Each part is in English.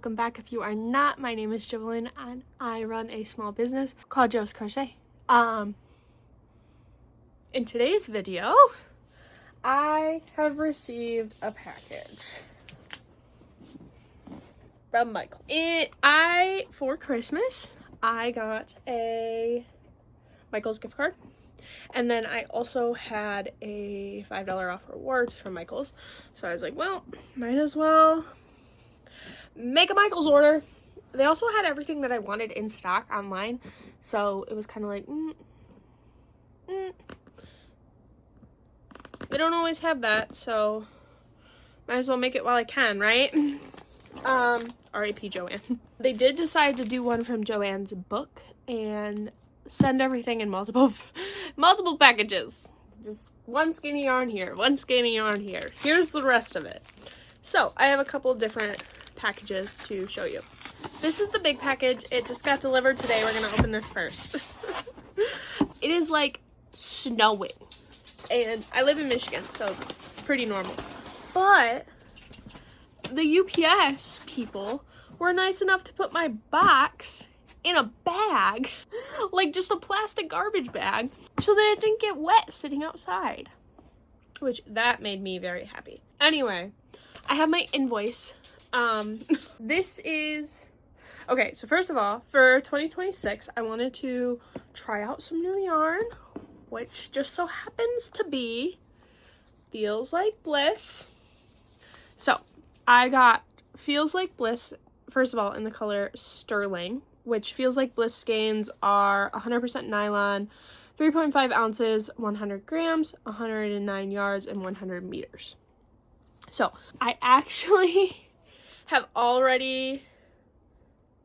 welcome back. If you are not, my name is Jovelyn and I run a small business called Joe's Crochet. In today's video, I have received a package from Michael. For Christmas, I got a Michael's gift card. And then I also had a $5 off rewards from Michael's. So I was like, well, might as well make a Michael's order. They also had everything that I wanted in stock online. So it was kind of like, they don't always have that. So might as well make it while I can, right? R.I.P. Joanne. They did decide to do one from Joanne's book and send everything in multiple packages. Just one skein of yarn here, one skein of yarn here. Here's the rest of it. So I have a couple different packages to show you. This is the big package. It just got delivered today. We're gonna open this first. It is like snowing, and I live in Michigan, so pretty normal. But the UPS people were nice enough to put my box in a bag, like just a plastic garbage bag, so that it didn't get wet sitting outside, which that made me very happy. Anyway, I have my invoice. This is, okay, so first of all, for 2026, I wanted to try out some new yarn, which just so happens to be Feels Like Bliss. So, I got Feels Like Bliss, first of all, in the color Sterling, which Feels Like Bliss skeins are 100% nylon, 3.5 ounces, 100 grams, 109 yards, and 100 meters. So, I actually have already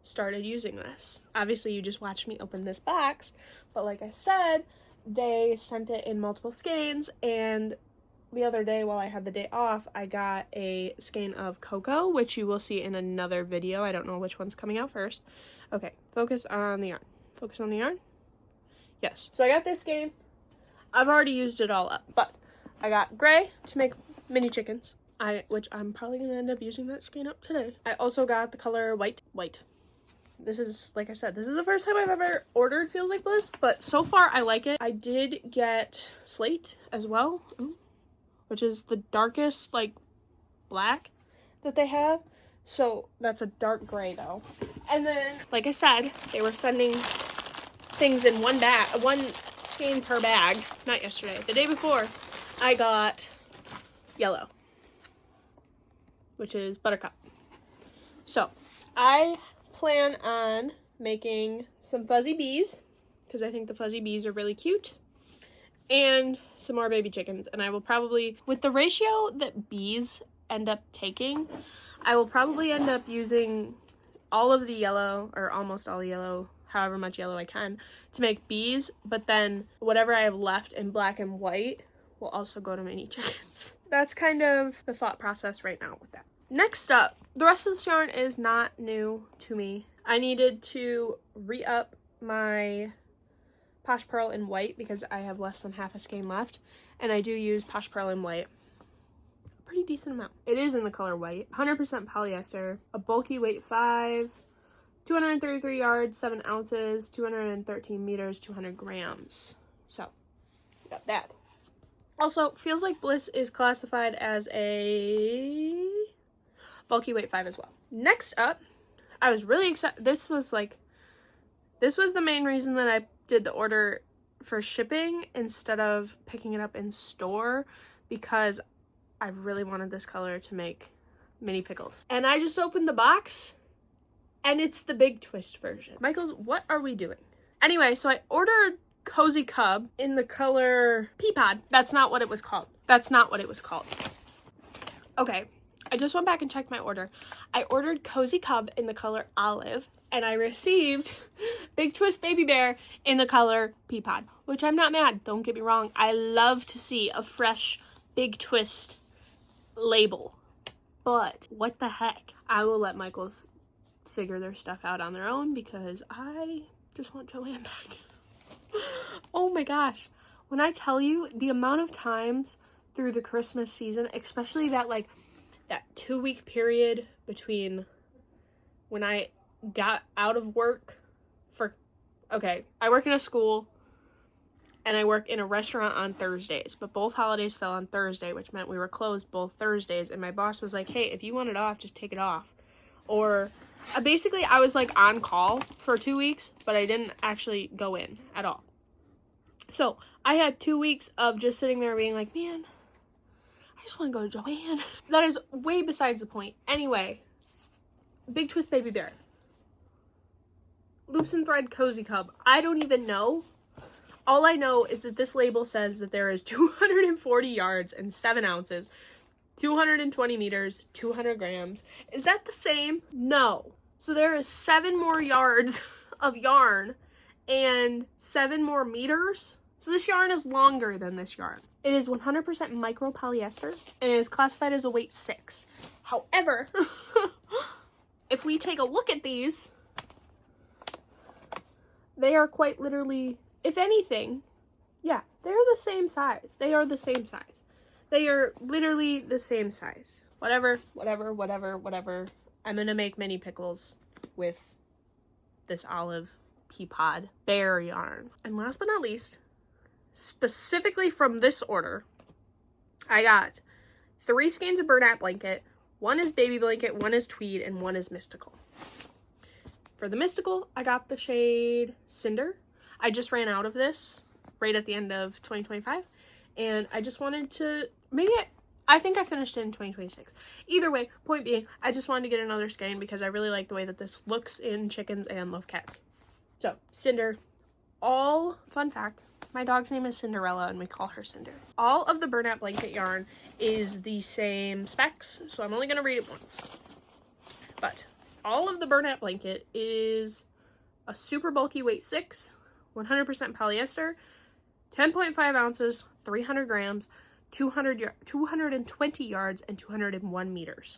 started using this. Obviously, you just watched me open this box, but like I said, they sent it in multiple skeins, and the other day while I had the day off, I got a skein of Cocoa, which you will see in another video. I don't know which one's coming out first. Okay, focus on the yarn. Focus on the yarn. Yes. So I got this skein. I've already used it all up, but I got gray to make mini chickens, which I'm probably going to end up using that skein up today. I also got the color white. This is, like I said, this is the first time I've ever ordered Feels Like Bliss, but so far I like it. I did get Slate as well, which is the darkest, like, black that they have. So that's a dark gray though. And then, like I said, they were sending things in one skein per bag. Not yesterday, the day before, I got yellow, which is Buttercup. So I plan on making some fuzzy bees, because I think the fuzzy bees are really cute, and some more baby chickens. And I will probably, with the ratio that bees end up taking, I will probably end up using all of the yellow, or almost all the yellow, however much yellow I can, to make bees, but then whatever I have left in black and white will also go to mini chickens. That's kind of the thought process right now with that. Next up, the rest of this yarn is not new to me. I needed to re-up my Posh Pearl in white because I have less than half a skein left, and I do use Posh Pearl in white a pretty decent amount. It is in the color white, 100% polyester, a bulky weight 5, 233 yards, 7 ounces, 213 meters, 200 grams. So, got that. Also, Feels Like Bliss is classified as a bulky weight 5 as well. Next up, I was really excited. This was the main reason that I did the order for shipping instead of picking it up in store, because I really wanted this color to make mini pickles. And I just opened the box, and it's the big twist version. Michael's, what are we doing? Anyway, so I ordered Cozy Cub in the color Peapod. That's not what it was called. Okay, I just went back and checked my order. I ordered Cozy Cub in the color Olive, and I received Big Twist Baby Bear in the color Peapod, which I'm not mad. Don't get me wrong. I love to see a fresh Big Twist label, but what the heck? I will let Michael's figure their stuff out on their own, because I just want Joanne back. Oh my gosh. When I tell you the amount of times through the Christmas season, especially that 2-week period between when I got out of work okay, I work in a school and I work in a restaurant on Thursdays, but both holidays fell on Thursday, which meant we were closed both Thursdays, and my boss was like, hey, if you want it off, just take it off. Or basically I was like on call for 2 weeks, but I didn't actually go in at all. So I had 2 weeks of just sitting there being like, man, I just want to go to Joann. That is way besides the point. Anyway, Big Twist Baby Bear. Loops and Thread Cozy Cub. I don't even know. All I know is that this label says that there is 240 yards and 7 ounces, 220 meters, 200 grams. Is that the same? No. So there is 7 more yards of yarn and 7 more meters. So this yarn is longer than this yarn. It is 100% micro polyester and it is classified as a weight 6. However, if we take a look at these, they are quite literally, if anything, yeah, they're the same size. They are the same size. They are literally the same size. Whatever. I'm gonna make mini pickles with this olive pea pod bear yarn. And last but not least, specifically from this order, I got 3 skeins of burlap blanket. 1 is baby blanket, 1 is tweed, and 1 is mystical. For the mystical, I got the shade Cinder. I just ran out of this right at the end of 2025, and I just wanted to, I think I finished it in 2026. Either way, point being, I just wanted to get another skein because I really like the way that this looks in chickens and love cats. So, Cinder. All, fun fact, my dog's name is Cinderella and we call her Cinder. All of the burlap blanket yarn is the same specs, so I'm only going to read it once. But all of the burlap blanket is a super bulky weight 6, 100% polyester, 10.5 ounces, 300 grams, 220 yards, and 201 meters.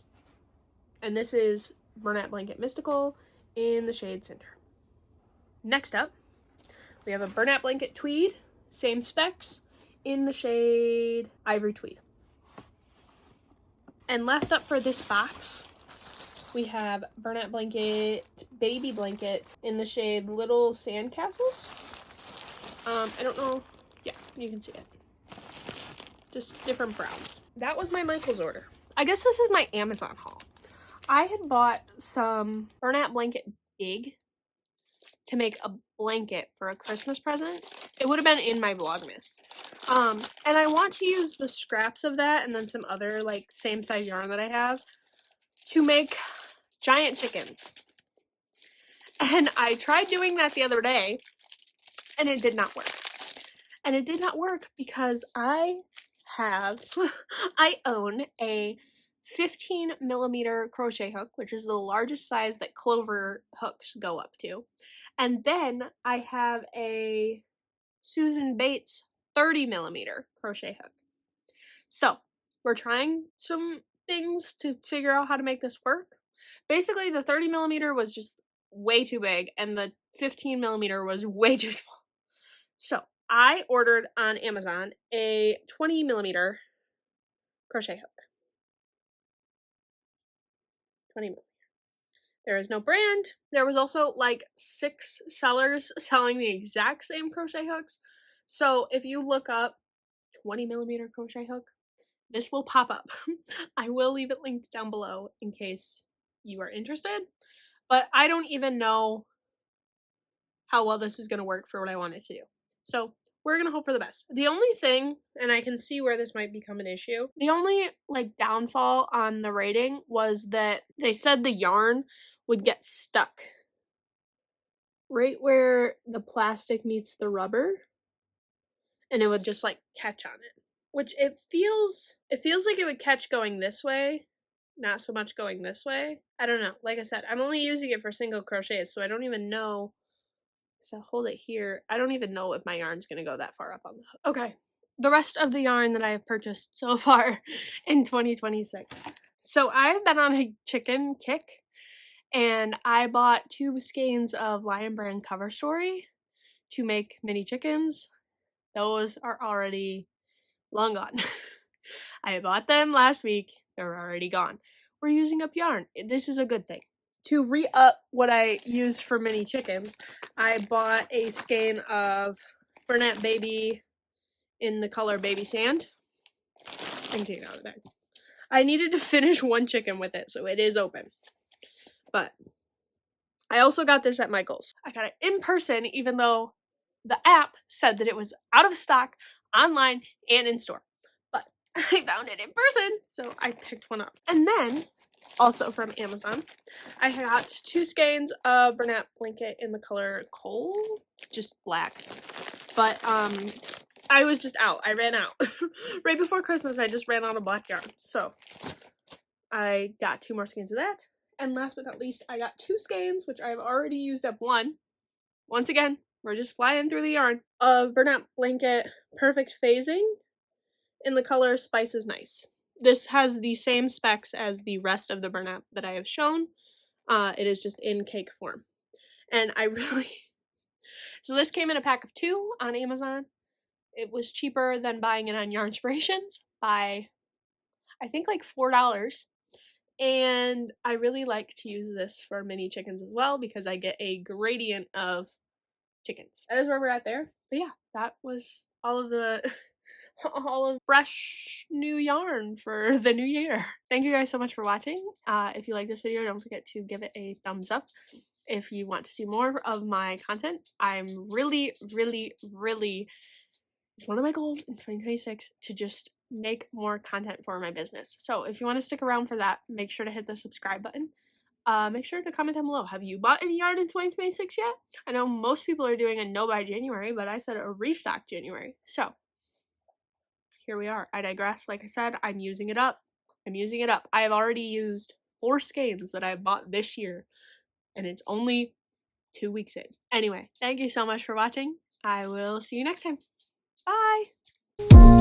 And this is burlap blanket mystical in the shade Cinder. Next up, we have a burlap blanket tweed, same specs, in the shade Ivory Tweed. And last up for this box, we have burlap blanket, baby blanket in the shade Little Sandcastles. I don't know. Yeah, you can see it. Just different browns. That was my Michaels order. I guess this is my Amazon haul. I had bought some burlap blanket big to make a blanket for a Christmas present. It would have been in my Vlogmas. And I want to use the scraps of that and then some other like same size yarn that I have to make giant chickens. And I tried doing that the other day and it did not work. And it did not work because I own a 15 millimeter crochet hook, which is the largest size that clover hooks go up to. And then I have a Susan Bates 30 millimeter crochet hook. So we're trying some things to figure out how to make this work. Basically, the 30 millimeter was just way too big and the 15 millimeter was way too small. So I ordered on Amazon a 20 millimeter crochet hook. 20 millimeter. There is no brand. There was also like 6 sellers selling the exact same crochet hooks. So if you look up 20 millimeter crochet hook, this will pop up. I will leave it linked down below in case you are interested. But I don't even know how well this is going to work for what I want it to do. So we're going to hope for the best. The only thing, and I can see where this might become an issue, the only like downfall on the rating was that they said the yarn would get stuck right where the plastic meets the rubber and it would just like catch on it, which it feels like it would catch going this way, not so much going this way. I don't know. Like I said, I'm only using it for single crochets, so I don't even know. So I'll hold it here. I don't even know if my yarn's gonna go that far up on the hook. Okay, the rest of the yarn that I have purchased so far in 2026. So I've been on a chicken kick, and I bought 2 skeins of Lion Brand Cover Story to make mini chickens. Those are already long gone. I bought them last week. They're already gone. We're using up yarn. This is a good thing. to re-up what I used for mini chickens, I bought a skein of Bernat Baby in the color Baby Sand. I can take it out of the bag. I needed to finish one chicken with it, so it is open. But I also got this at Michael's. I got it in person, even though the app said that it was out of stock online and in store. But I found it in person, so I picked one up. And then, also from Amazon, I got 2 skeins of Bernat blanket in the color coal, just black. But I was just out. I ran out. Right before Christmas, I just ran out of black yarn. So I got 2 more skeins of that. And last but not least, I got 2 skeins, which I've already used up one. Once again, we're just flying through the yarn. Of Bernat blanket perfect phasing in the color Spice is Nice. This has the same specs as the rest of the Bernat that I have shown. It is just in cake form. And I really... So this came in a pack of 2 on Amazon. It was cheaper than buying it on Yarnspirations by, I think, like $4. And I really like to use this for mini chickens as well because I get a gradient of chickens. That is where we're at there. But yeah, that was all of fresh new yarn for the new year. Thank you guys so much for watching. If you like this video, don't forget to give it a thumbs up. If you want to see more of my content, I'm really, it's one of my goals in 2026 to just make more content for my business. So if you want to stick around for that, make sure to hit the subscribe button. Make sure to comment down below. Have you bought any yarn in 2026 yet? I know most people are doing a no buy January, but I said a restock January. So here we are. I digress. Like I said, I'm using it up. I have already used 4 skeins that I bought this year, and it's only 2 weeks in. Anyway, thank you so much for watching. I will see you next time. Bye!